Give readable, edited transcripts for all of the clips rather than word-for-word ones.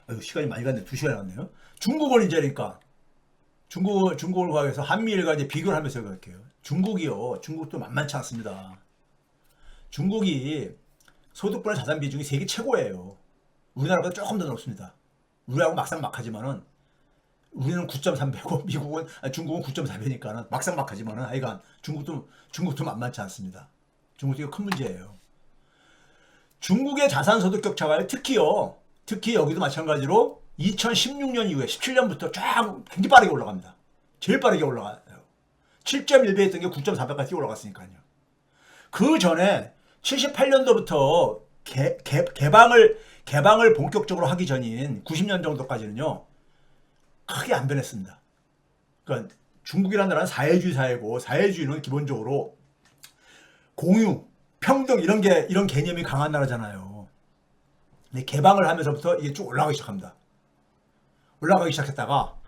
아유, 시간이 많이 갔네. 2시간이 갔네요. 중국을 이제 그러니까 중국을 과해서 한미일과 이제 비교를 하면서 그럴게요. 중국도 만만치 않습니다. 중국이 소득분의 자산 비중이 세계 최고예요. 우리나라보다 조금 더 높습니다. 우리하고 막상 막하지만은 우리는 9.3배고 중국은 9.4배니까는 막상 막하지만은 하여간 중국도 만만치 않습니다. 중국도 이거 큰 문제예요. 중국의 자산 소득 격차가 특히 여기도 마찬가지로 2016년 이후에 17년부터 쫙 굉장히 빠르게 올라갑니다. 제일 빠르게 올라가요. 7.1배였던 게 9.4배까지 올라갔으니까요. 그 전에 78년도부터 개방을 본격적으로 하기 전인 90년 정도까지는요, 크게 안 변했습니다. 그러니까 중국이라는 나라는 사회주의 사회고, 사회주의는 기본적으로 공유, 평등 이런 개념이 강한 나라잖아요. 근데 개방을 하면서부터 이게 쭉 올라가기 시작합니다. 올라가기 시작했다가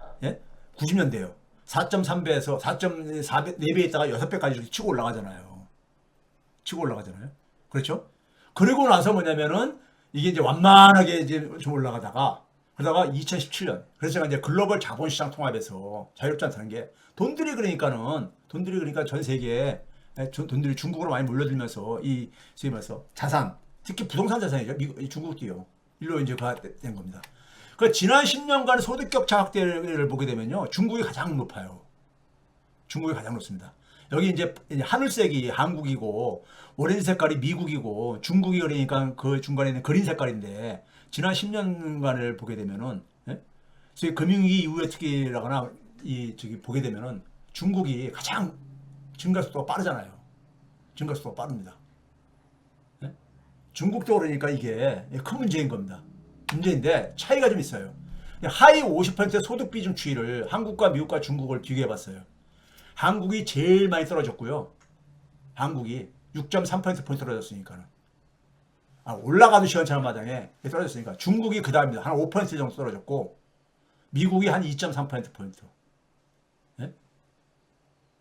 90년대요. 4.3배에서 4.4배, 4배 있다가 6배까지 이렇게 치고 올라가잖아요. 그렇죠? 그리고 나서 뭐냐면은 이게 이제 완만하게 이제 좀 올라가다가 그러다가 2017년 그래서 제가 이제 글로벌 자본시장 통합에서 자유롭지 않다는 게 돈들이 그러니까 전 세계에 돈들이 중국으로 많이 몰려들면서 이 소위 말해서 자산 특히 부동산 자산이죠. 중국도요. 일로 이제 된 겁니다. 그 지난 10년간 소득 격차 확대를 보게 되면요. 중국이 가장 높아요. 중국이 가장 높습니다. 여기 이제 하늘색이 한국이고 오렌지 색깔이 미국이고 중국이 그러니까 그 중간에 있는 그린 색깔인데 지난 10년간을 보게 되면은 소위 금융위기 이후의 특기라거나 저기 보게 되면은 중국이 가장 증가 속도가 빠르잖아요. 증가 속도가 빠릅니다. 중국도 그러니까 이게 큰 문제인 겁니다. 문제인데 차이가 좀 있어요. 하위 50% 소득 비중 추이를 한국과 미국과 중국을 비교해 봤어요. 한국이 제일 많이 떨어졌고요. 한국이 6.3%포인트 떨어졌으니까는. 올라가도 시원찮은 마당에 떨어졌으니까. 중국이 그 다음입니다. 한 5% 정도 떨어졌고, 미국이 한 2.3%포인트. 예?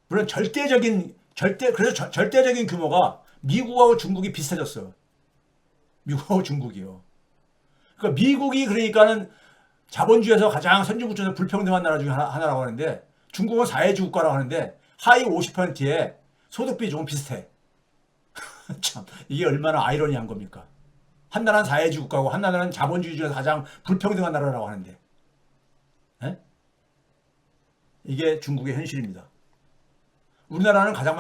물론 그래서 절대적인 규모가 미국하고 중국이 비슷해졌어요. 미국하고 중국이요. 그러니까 미국이 그러니까는 자본주의에서 가장 선진국 중에서 불평등한 나라 중에 하나라고 하는데, 중국은 사회주의 국가라고 하는데 하위 50%의 소득 비중은 비슷해. 참 이게 얼마나 아이러니한 겁니까? 한 나라는 사회주의 국가고 한 나라는 자본주의 중에서 가장 불평등한 나라라고 하는데 이게 중국의 현실입니다. 우리나라는 가장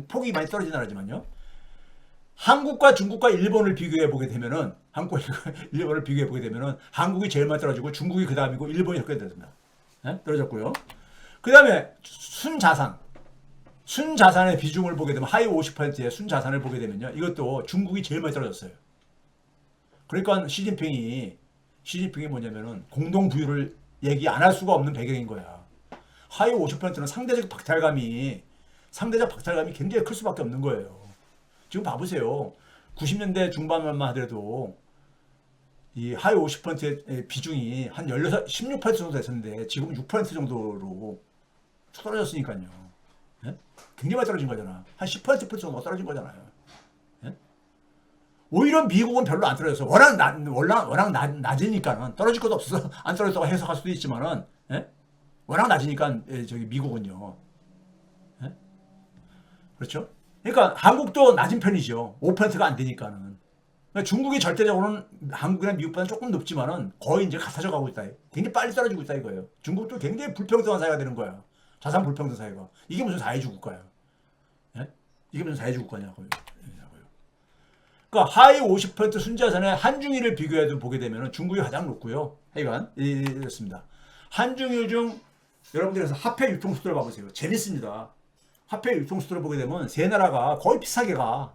폭이 많이 떨어진 나라지만요. 한국과 중국과 일본을 비교해 보게 되면은 일본을 비교해 보게 되면은 한국이 제일 많이 떨어지고 중국이 그 다음이고 일본이 그렇게 됐습니다. 떨어졌고요. 그 다음에 순자산의 비중을 보게 되면 하위 50%의 순자산을 보게 되면요. 이것도 중국이 제일 많이 떨어졌어요. 그러니까 시진핑이 뭐냐면은 공동부유를 얘기 안 할 수가 없는 배경인 거야. 하위 50%는 상대적 박탈감이 굉장히 클 수밖에 없는 거예요. 지금 봐보세요. 90년대 중반만 하더라도 이 하위 50%의 비중이 한 16% 정도 됐었는데 지금 6% 정도로 떨어졌으니까요. 굉장히 많이 떨어진 거잖아. 한 10% 정도 떨어진 거잖아요. 오히려 미국은 별로 안 떨어졌어. 워낙 낮으니까는 떨어질 것도 없어서 안 떨어졌다고 해석할 수도 있지만은 워낙 낮으니까 저기 미국은요. 그렇죠? 그러니까 한국도 낮은 편이죠. 5%가 안 되니까는. 그러니까 중국이 절대적으로는 한국이나 미국보다는 조금 높지만은 거의 이제 같아져 가고 있다. 굉장히 빨리 떨어지고 있다 이거예요. 중국도 굉장히 불평등한 사회가 되는 거야. 자산 불평등 사회가. 이게 무슨 사회주의 국가야? 이게 무슨 사회주의 국가냐고요. 그러니까 하위 50% 순자산의 한중일을 비교해도 보게 되면 중국이 가장 높고요. 하여간 이렇습니다. 한중일 중 여러분들께서 화폐 유통 수도를 봐보세요. 재밌습니다. 화폐 유통 수도를 보게 되면 세 나라가 거의 비슷하게 가.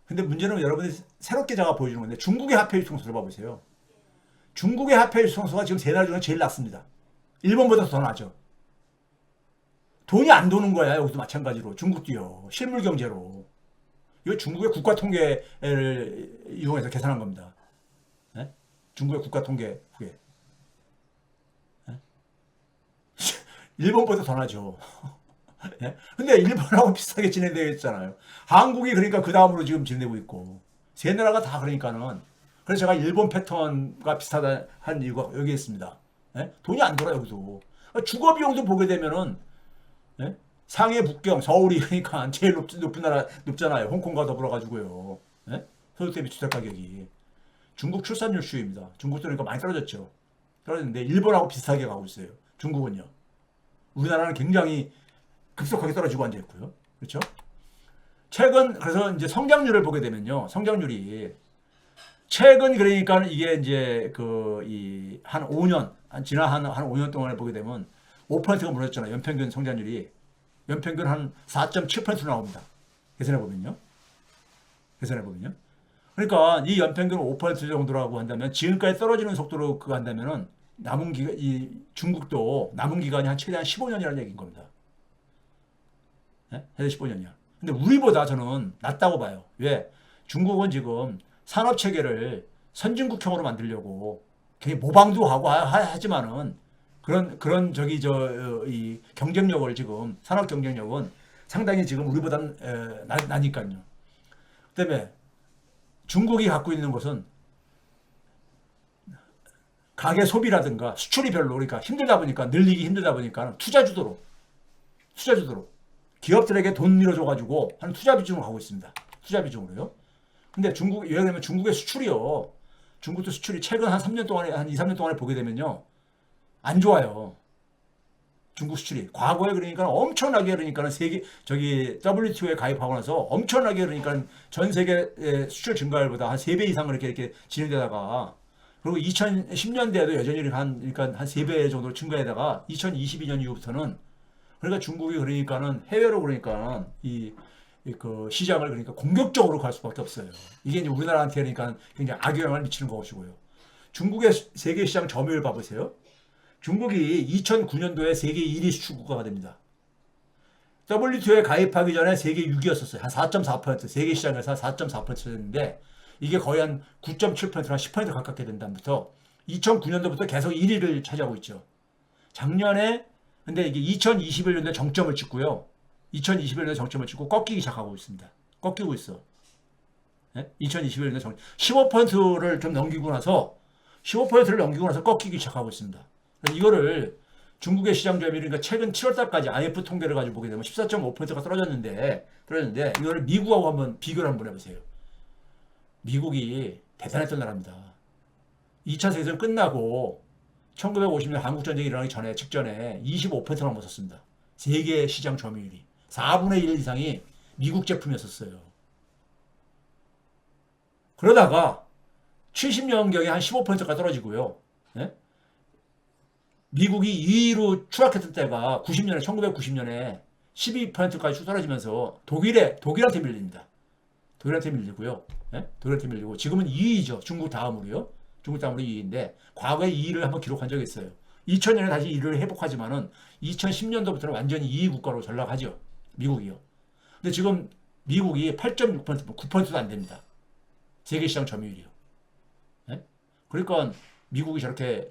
근데 문제는 여러분이 새롭게 제가 보여주는 건데 중국의 화폐 유통 수도를 봐보세요. 중국의 화폐 유통 수도가 지금 세 나라 중에 제일 낮습니다. 일본보다 더 나죠. 돈이 안 도는 거야. 여기도 마찬가지로. 중국도요. 실물 경제로. 이거 중국의 국가 통계를 이용해서 계산한 겁니다. 중국의 국가 통계 후에. 일본보다 더 나죠. 근데 일본하고 비슷하게 진행되어 있잖아요. 한국이 그러니까 그 다음으로 지금 진행되고 있고 세 나라가 다 그러니까는 그래서 제가 일본 패턴과 비슷하다 한 이유가 여기 있습니다. 예? 돈이 안 돌아요, 여기도. 주거 비용도 보게 되면은, 예? 상해, 북경, 서울이 그러니까 제일 높은 나라, 높잖아요. 홍콩과 더불어 가지고요. 예? 소득 대비 주택 가격이. 중국 출산율 수입니다. 중국도 그러니까 많이 떨어졌죠. 떨어졌는데 일본하고 비슷하게 가고 있어요. 중국은요. 우리나라는 굉장히 급속하게 떨어지고 앉아 있고요. 그렇죠? 최근 그래서 이제 성장률을 보게 되면요. 성장률이 최근 그러니까 이게 이제 그 이 한 5년 지난 한 5년 동안을 보게 되면 5%가 무너졌잖아요. 연평균 성장률이 연평균 한 4.7%로 나옵니다. 계산해 보면요. 계산해 보면요. 그러니까 이 연평균 5% 정도라고 한다면 지금까지 떨어지는 속도로 그거 한다면은 남은 기간 이 중국도 남은 기간이 한 최대한 15년이라는 얘기인 겁니다. 예? 최대 15년이야. 근데 우리보다 저는 낫다고 봐요. 왜? 중국은 지금 산업 체계를 선진국형으로 만들려고 굉장히 모방도 하고 하지만은 그런 저기 이 경쟁력을 지금 산업 경쟁력은 상당히 지금 우리보다는 나니까요. 그다음에 중국이 갖고 있는 것은 가계 소비라든가 수출이 별로 그러니까 힘들다 보니까 늘리기 힘들다 보니까 투자주도로 기업들에게 돈 밀어줘가지고 하는 투자 비중으로 가고 있습니다. 투자 비중으로요. 근데 중국 예를 들면 중국의 수출이요. 중국도 수출이 최근 한 3년 동안에 한 2, 3년 동안에 보게 되면요. 안 좋아요. 중국 수출이 과거에 그러니까 엄청나게 그러니까는 세계 저기 WTO에 가입하고 나서 엄청나게 그러니까 전 세계 수출 증가율보다 한 3배 이상 이렇게 진행되다가 그리고 2010년대에도 여전히 그러니까 한 3배 정도로 증가하다가 2022년 이후부터는 그러니까 중국이 그러니까는 해외로 그러니까 그 시장을 그러니까 공격적으로 갈 수밖에 없어요. 이게 이제 우리나라한테 그러니까 굉장히 악영향을 미치는 것이고요. 중국의 세계 시장 점유율 봐보세요. 중국이 2009년도에 세계 1위 수출국가가 됩니다. WTO에 가입하기 전에 세계 6위였었어요. 한 4.4%, 세계 시장에서 한 4.4%였는데 이게 거의 한 9.7%, 한 10% 가깝게 된 다음부터 2009년도부터 계속 1위를 차지하고 있죠. 작년에 근데 이게 2021년도에 정점을 찍고요. 2021년도에 정점을 찍고 꺾이기 시작하고 있습니다. 꺾이고 있어. 네? 2021년도에 15%를 좀 넘기고 나서 15%를 넘기고 나서 꺾이기 시작하고 있습니다. 이거를 중국의 시장 점유율이 그러니까 최근 7월달까지 IF 통계를 가지고 보게 되면 14.5%가 떨어졌는데 이거를 미국하고 한번 비교를 한번 해보세요. 미국이 대단했던 나라입니다. 2차 세계대전 끝나고 1950년 한국전쟁이 일어나기 전에 직전에 25%가 넘었었습니다. 세계 시장 점유율이 4분의 1 이상이 미국 제품이었었어요. 그러다가 70년경에 한 15%가 떨어지고요. 네? 미국이 2위로 추락했던 때가 1990년에 12%까지 떨어지면서 독일한테 밀립니다. 독일한테 밀리고요. 네? 독일한테 밀리고 지금은 2위죠. 중국 다음으로요. 중국 다음으로 2위인데 과거에 2위를 한번 기록한 적이 있어요. 2000년에 다시 2위를 회복하지만은 2010년도부터는 완전히 2위 국가로 전락하죠. 미국이요. 근데 지금 미국이 8.6%, 9%도 안 됩니다. 세계 시장 점유율이요. 네? 그러니까 미국이 저렇게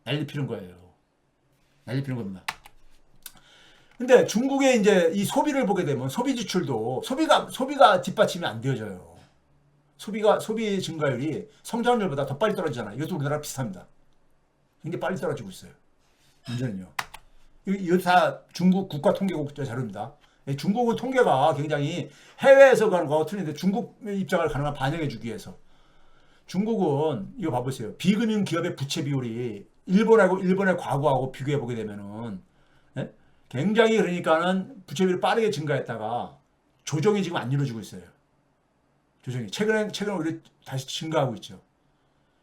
난리 피는 거예요. 난리 피는 겁니다. 근데 중국의 이제 이 소비를 보게 되면 소비 지출도 소비가 뒷받침이 안 되어져요. 소비 증가율이 성장률보다 더 빨리 떨어지잖아요. 이것도 우리나라 비슷합니다. 굉장히 빨리 떨어지고 있어요. 문제는요. 이거 다 중국 국가통계국 자료입니다. 중국은 통계가 굉장히 해외에서 가는 거하고 틀린데 중국 입장을 가능한 반영해 주기 위해서 중국은 이거 봐보세요. 비금융 기업의 부채 비율이 일본의 과거하고 비교해 보게 되면은 예? 굉장히 그러니까는 부채 비율이 빠르게 증가했다가 조정이 지금 안 이루어지고 있어요. 조정이 최근에 우리 다시 증가하고 있죠.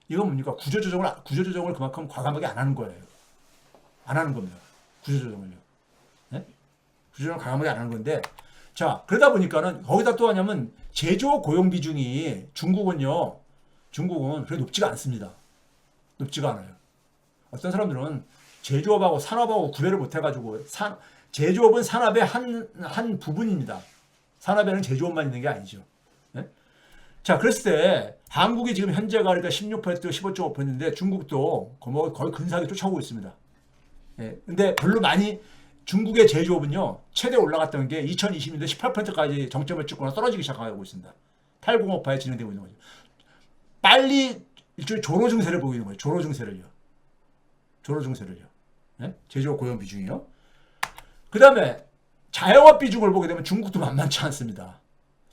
이건 뭡니까? 구조조정을 그만큼 과감하게 안 하는 거예요. 안 하는 겁니다. 구조조정을요. 네? 구조조정을 과감하게 안 하는 건데, 자 그러다 보니까는 거기다 또 하냐면 제조업 고용 비중이 중국은 그렇게 높지가 않습니다. 높지가 않아요. 어떤 사람들은 제조업하고 산업하고 구별을 못 해가지고 제조업은 산업의 한 부분입니다. 산업에는 제조업만 있는 게 아니죠. 네? 자, 그랬을 때 한국이 지금 현재가 그러니까 16%, 15.5%인데 중국도 거의 근사하게 쫓아오고 있습니다. 예, 근데 별로 많이 중국의 제조업은요 최대 올라갔던 게 2020년대 18%까지 정점을 찍거나 떨어지기 시작하고 있습니다. 8058에 진행되고 있는 거죠. 빨리 일종의 조로 증세를 보이는 거예요. 조로 증세를요. 조로 증세를요. 네? 제조업 고용 비중이요. 그 다음에 자영업 비중을 보게 되면 중국도 만만치 않습니다.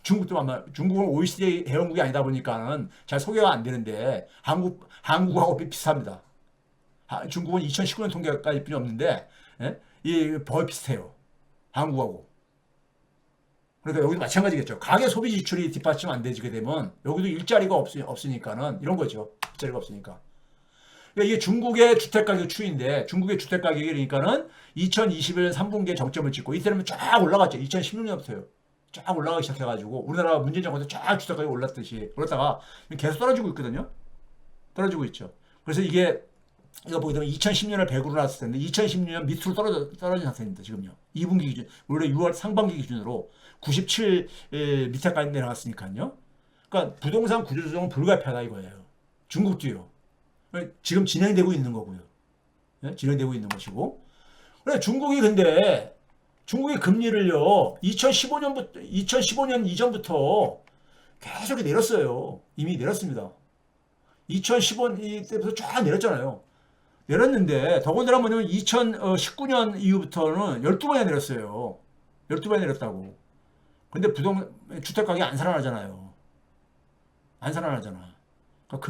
중국은 OECD 회원국이 아니다 보니까는 잘 소개가 안 되는데 한국하고 비슷합니다. 중국은 2019년 통계까지 필요 없는데 예? 이 거의 비슷해요. 한국하고. 그러니까 여기도 마찬가지겠죠. 가계 소비 지출이 뒷받침 안 되게 되면 여기도 일자리가 없으니까는 이런 거죠. 일자리가 없으니까. 그러니까 이게 중국의 주택가격 추이인데 중국의 주택가격이 그러니까는 2021년 3분기에 정점을 찍고 이때는 쫙 올라갔죠. 2016년부터요. 쫙 올라가기 시작해가지고 우리나라가 문재인 정권에서 쫙 주택가격이 올랐다가 계속 떨어지고 있거든요. 떨어지고 있죠. 그래서 이거 보게 되면 2010년을 100으로 놨을 텐데 2016년 밑으로 떨어진 상태입니다. 지금요. 2분기 기준, 원래 6월 상반기 기준으로 97 밑에까지 내려갔으니까요. 그러니까 부동산 구조조정은 불가피하다 이거예요. 중국도요. 지금 진행되고 있는 거고요. 네? 진행되고 있는 것이고. 그래 중국이 금리를요 2015년 이전부터 계속 내렸어요. 이미 내렸습니다. 2015년 때부터 쫙 내렸잖아요. 내렸는데 더군다나 뭐냐면 2019년 이후부터는 12번이나 내렸어요. 12번이나 내렸다고. 근데 주택 가격이 안 살아나잖아요. 안 살아나잖아. 그러니까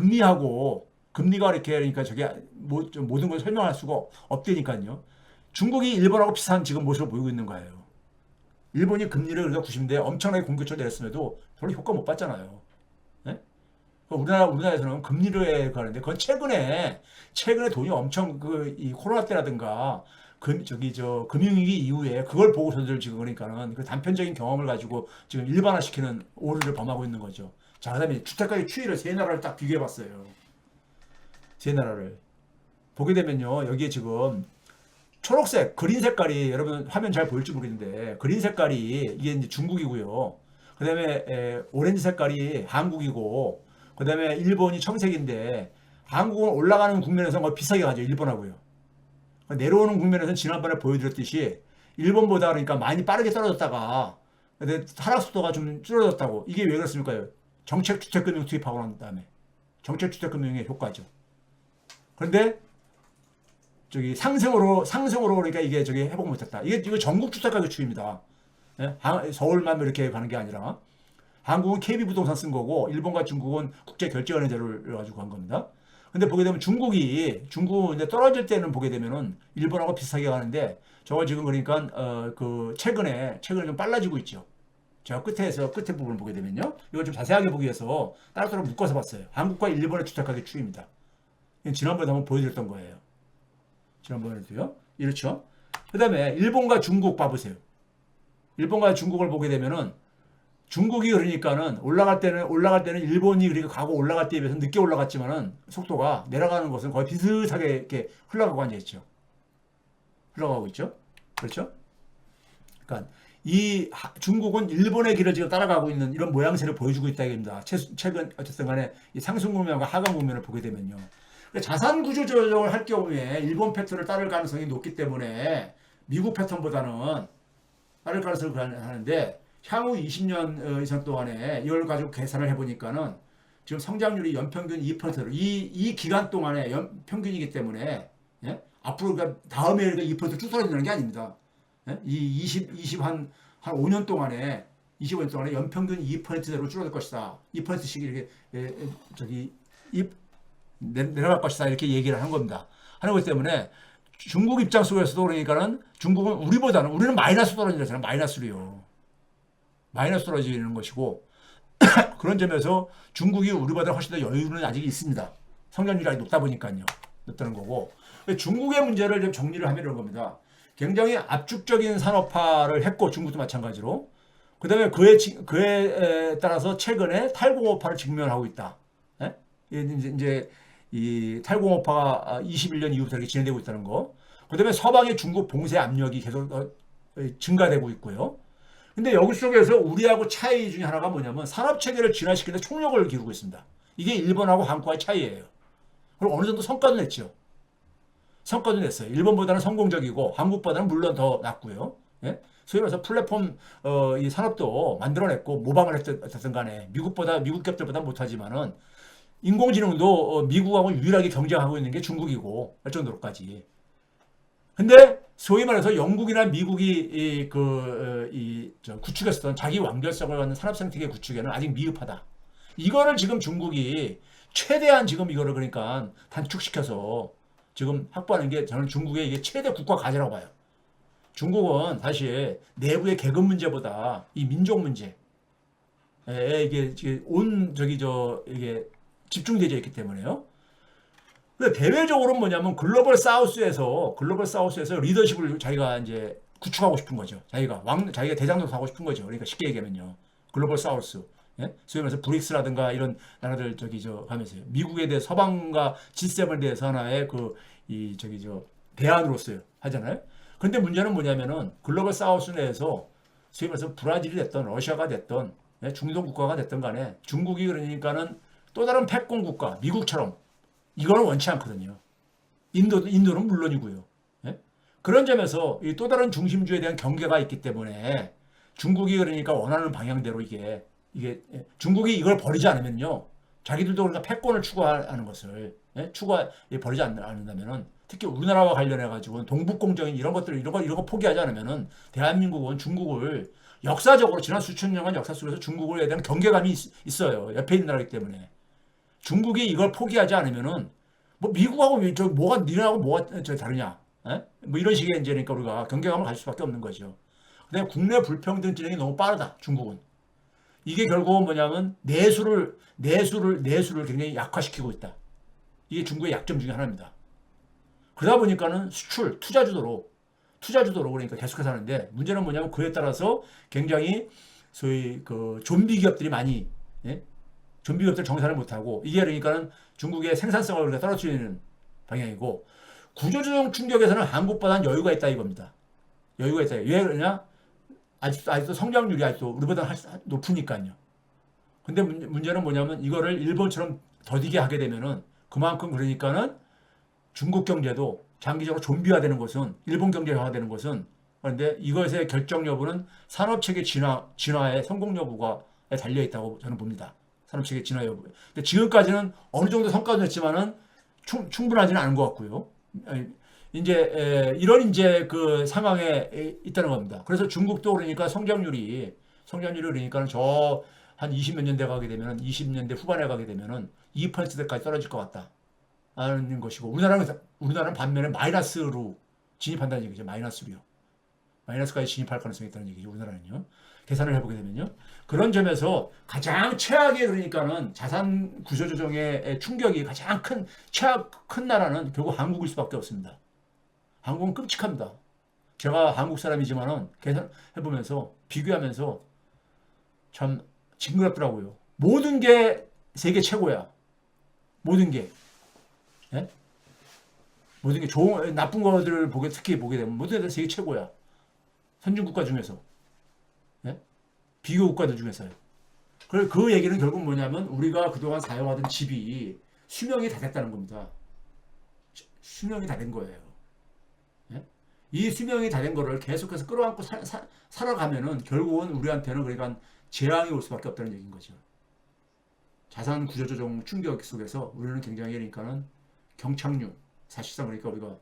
금리가 이렇게 그러니까 저게 모든 걸 설명할 수가 없다니까요. 중국이 일본하고 비슷한 지금 모습을 보이고 있는 거예요. 일본이 금리를 그러니까 90년대 엄청나게 공격적으로 내렸음에도 별로 효과 못 봤잖아요. 네? 우리나라에서는 금리를 가는데 그건 최근에 돈이 엄청 이 코로나 때라든가 금융위기 이후에 그걸 보고서들 지금 그러니까는 그 단편적인 경험을 가지고 지금 일반화시키는 오류를 범하고 있는 거죠. 자, 그다음에 주택가격 추이를 세 나라를 딱 비교해봤어요. 세 나라를 보게 되면요, 여기에 지금 초록색, 그린 색깔이 여러분 화면 잘 보일지 모르겠는데 그린 색깔이 이게 이제 중국이고요. 그다음에 오렌지 색깔이 한국이고, 그다음에 일본이 청색인데 한국은 올라가는 국면에서는 거의 비슷하게 가죠. 일본하고요. 내려오는 국면에서는 지난번에 보여드렸듯이 일본보다 그러니까 많이 빠르게 떨어졌다가 하락 속도가 좀 줄어졌다고. 이게 왜 그렇습니까? 정책 주택금융 투입하고 난 다음에 정책 주택금융의 효과죠. 그런데 상승으로 그러니까 이게 회복 못했다. 이거 전국 주택가격 추이입니다. 예? 서울만 이렇게 가는 게 아니라 한국은 KB부동산 쓴 거고 일본과 중국은 국제결제은행제를 가지고 한 겁니다. 근데 보게 되면 중국은 이제 떨어질 때는 보게 되면은 일본하고 비슷하게 가는데 저거 지금 그러니까 최근에 좀 빨라지고 있죠. 제가 끝에 부분을 보게 되면요. 이걸 좀 자세하게 보기 위해서 따로따로 묶어서 봤어요. 한국과 일본의 주택가격 추이입니다. 지난번에 한번 보여드렸던 거예요. 지난번에도요. 이렇죠. 그 다음에 일본과 중국 봐보세요. 일본과 중국을 보게 되면은 중국이 그러니까는 올라갈 때는 일본이 그러니까 가고 올라갈 때에 비해서 늦게 올라갔지만은 속도가 내려가는 것은 거의 비슷하게 이렇게 흘러가고 앉아있죠. 흘러가고 있죠. 그렇죠? 그러니까 이 중국은 일본의 길을 지금 따라가고 있는 이런 모양새를 보여주고 있다 이겁니다. 최근 어쨌든 간에 이 상승 국면과 하강 국면을 보게 되면요. 자산 구조 조정을 할 경우에 일본 패턴을 따를 가능성이 높기 때문에 미국 패턴보다는 따를 가능성을 하는데 향후 20년 이상 동안에 이걸 가지고 계산을 해보니까는 지금 성장률이 연평균 2%로 이 기간 동안에 평균이기 때문에 예? 앞으로 그러니까 다음에 2%쭉 떨어지는 게 아닙니다. 예? 한 5년 동안에 25년 동안에 연평균 2%대로 줄어들 것이다. 2%씩 이렇게 내려갈 것이다 이렇게 얘기를 하는 겁니다. 하는 것 때문에 중국 입장 속에서도 그러니까는 중국은 우리는 마이너스 떨어지잖아요. 마이너스 떨어지는 것이고 그런 점에서 중국이 우리보다 훨씬 더 여유는 아직 있습니다. 성장률이 아직 높다 보니까요. 높다는 거고. 중국의 문제를 좀 정리를 하면 이런 겁니다. 굉장히 압축적인 산업화를 했고 중국도 마찬가지로. 그 다음에 그에 따라서 최근에 탈공업화를 직면하고 있다. 예? 이제 이 탈공업화가 21년 이후부터 이렇게 진행되고 있다는 거. 그 다음에 서방의 중국 봉쇄 압력이 계속 증가되고 있고요. 근데 여기 속에서 우리하고 차이 중에 하나가 뭐냐면 산업체계를 진화시키는 총력을 기르고 있습니다. 이게 일본하고 한국과의 차이예요. 그리고 어느 정도 성과도 냈죠. 성과도 냈어요. 일본보다는 성공적이고 한국보다는 물론 더 낫고요. 예? 소위 말해서 플랫폼 이 산업도 만들어냈고 모방을 했든 간에 미국 기업들보다 못하지만은 인공지능도 미국하고 유일하게 경쟁하고 있는 게 중국이고 할 정도로까지. 근데 소위 말해서 영국이나 미국이 구축했었던 자기 완결성을 갖는 산업 생태계 구축에는 아직 미흡하다. 이거를 지금 중국이 최대한 지금 이거를 그러니까 단축시켜서 지금 확보하는 게 저는 중국의 이게 최대 국가 과제라고 봐요. 중국은 사실 내부의 계급 문제보다 이 민족 문제에 이게 온 이게 집중되어 있기 때문에요. 근데 대외적으로는 뭐냐면 글로벌 사우스에서 리더십을 자기가 이제 구축하고 싶은 거죠. 자기가 대장동 하고 싶은 거죠. 그러니까 쉽게 얘기하면요. 글로벌 사우스. 예? 소위 말해서 브릭스라든가 이런 나라들 하면서요. 미국에 대해 서방과 G7에 대해서 하나의 대안으로서요. 하잖아요. 근데 문제는 뭐냐면은 글로벌 사우스 내에서 소위 말해서 브라질이 됐던 러시아가 됐던 중동 국가가 됐던 간에 중국이 그러니까는 또 다른 패권 국가 미국처럼 이거는 원치 않거든요. 인도는 물론이고요. 예? 그런 점에서 이 또 다른 중심주에 대한 경계가 있기 때문에 중국이 그러니까 원하는 방향대로 이게 중국이 이걸 버리지 않으면요. 자기들도 그러니까 패권을 추구하는 것을 버리지 않는다면은 특히 우리나라와 관련해 가지고 동북공정인 이런 거 포기하지 않으면은 대한민국은 중국을 역사적으로 지난 수천 년간 역사 속에서 중국에 대한 경계감이 있어요. 옆에 있는 나라이기 때문에. 중국이 이걸 포기하지 않으면은 뭐 미국하고 니네하고 뭐가 다르냐? 뭐 이런 식의 이제니까 우리가 경계감을 가질 수밖에 없는 거죠. 근데 국내 불평등 진행이 너무 빠르다. 중국은. 이게 결국은 뭐냐면 내수를 굉장히 약화시키고 있다. 이게 중국의 약점 중에 하나입니다. 그러다 보니까는 수출, 투자주도로 그러니까 계속해서 하는데 문제는 뭐냐면 그에 따라서 굉장히 소위 좀비 기업들이 많이 좀비 기업들 정산을 못하고 이게 그러니까는 중국의 생산성을 그러니까 떨어뜨리는 방향이고 구조조정 충격에서는 한국보다는 여유가 있다 이겁니다. 여유가 있다. 왜 그러냐? 아직도 성장률이 우리보다 높으니까요. 근데 문제는 뭐냐면 이거를 일본처럼 더디게 하게 되면은 그만큼 그러니까는 중국 경제도 장기적으로 좀비화되는 것은 일본 경제화되는 것은 그런데 이것의 결정 여부는 산업체계 진화의 성공 여부가 달려 있다고 저는 봅니다. 산업체계 진화 여부. 근데 지금까지는 어느 정도 성과도 냈지만은 충분하지는 않은 것 같고요. 이제 이런 그 상황에 있다는 겁니다. 그래서 중국도 그러니까 성장률이 그러니까 저 한 20몇 년대 가게 되면은 20년대 후반에 가게 되면은 2%대까지 떨어질 것 같다. 하는 것이고 우리나라는 반면에 마이너스로 진입한다는 얘기죠. 마이너스까지 진입할 가능성이 있다는 얘기죠. 우리나라는요. 계산을 해보게 되면요. 그런 점에서 가장 최악의 그러니까는 자산 구조 조정의 충격이 가장 큰 나라는 결국 한국일 수밖에 없습니다. 한국은 끔찍합니다. 제가 한국 사람이지만은 계산해보면서 비교하면서 참 징그럽더라고요. 모든 게 세계 최고야. 모든 게. 예? 모든 게 나쁜 것들을 특히 보게 되면 모든 게 세계 최고야. 선진국가 중에서. 예? 비교 국가들 중에서요. 그 얘기는 결국 뭐냐면 우리가 그동안 사용하던 집이 수명이 다 됐다는 겁니다. 수명이 다 된 거예요. 예? 이 수명이 다 된 거를 계속해서 끌어안고 살아가면은 결국은 우리한테는 그러니까 재앙이 올 수밖에 없다는 얘기인 거죠. 자산 구조조정 충격 속에서 우리는 굉장히 그러니까는 경착륙, 사실상 그러니까 우리가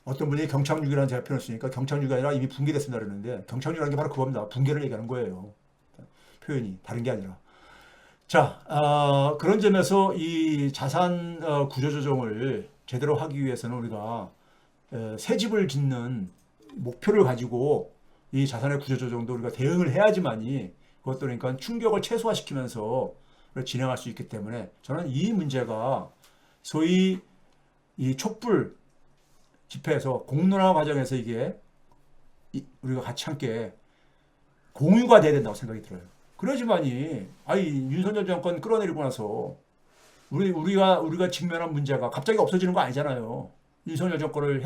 어떤 분이 경착륙이라는 제가 표현을 쓰니까 경착륙이 아니라 이미 붕괴됐습니다 그러는데 경착륙이라는 게 바로 그겁니다. 붕괴를 얘기하는 거예요. 표현이 다른 게 아니라. 자, 그런 점에서 이 자산 구조조정을 제대로 하기 위해서는 우리가 새 집을 짓는 목표를 가지고 이 자산의 구조조정도 우리가 대응을 해야지만이 그것도 그러니까 충격을 최소화시키면서 진행할 수 있기 때문에 저는 이 문제가 소위 이 촛불 집회에서 공론화 과정에서 이게 우리가 같이 함께 공유가 돼야 된다고 생각이 들어요. 그러지만이 윤석열 정권 끌어내리고 나서 우리가 직면한 문제가 갑자기 없어지는 거 아니잖아요. 윤석열 정권을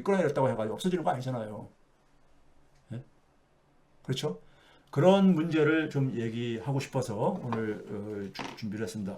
끌어내렸다고 해가지고 없어지는 거 아니잖아요. 네? 그렇죠? 그런 문제를 좀 얘기하고 싶어서 오늘 준비를 했습니다.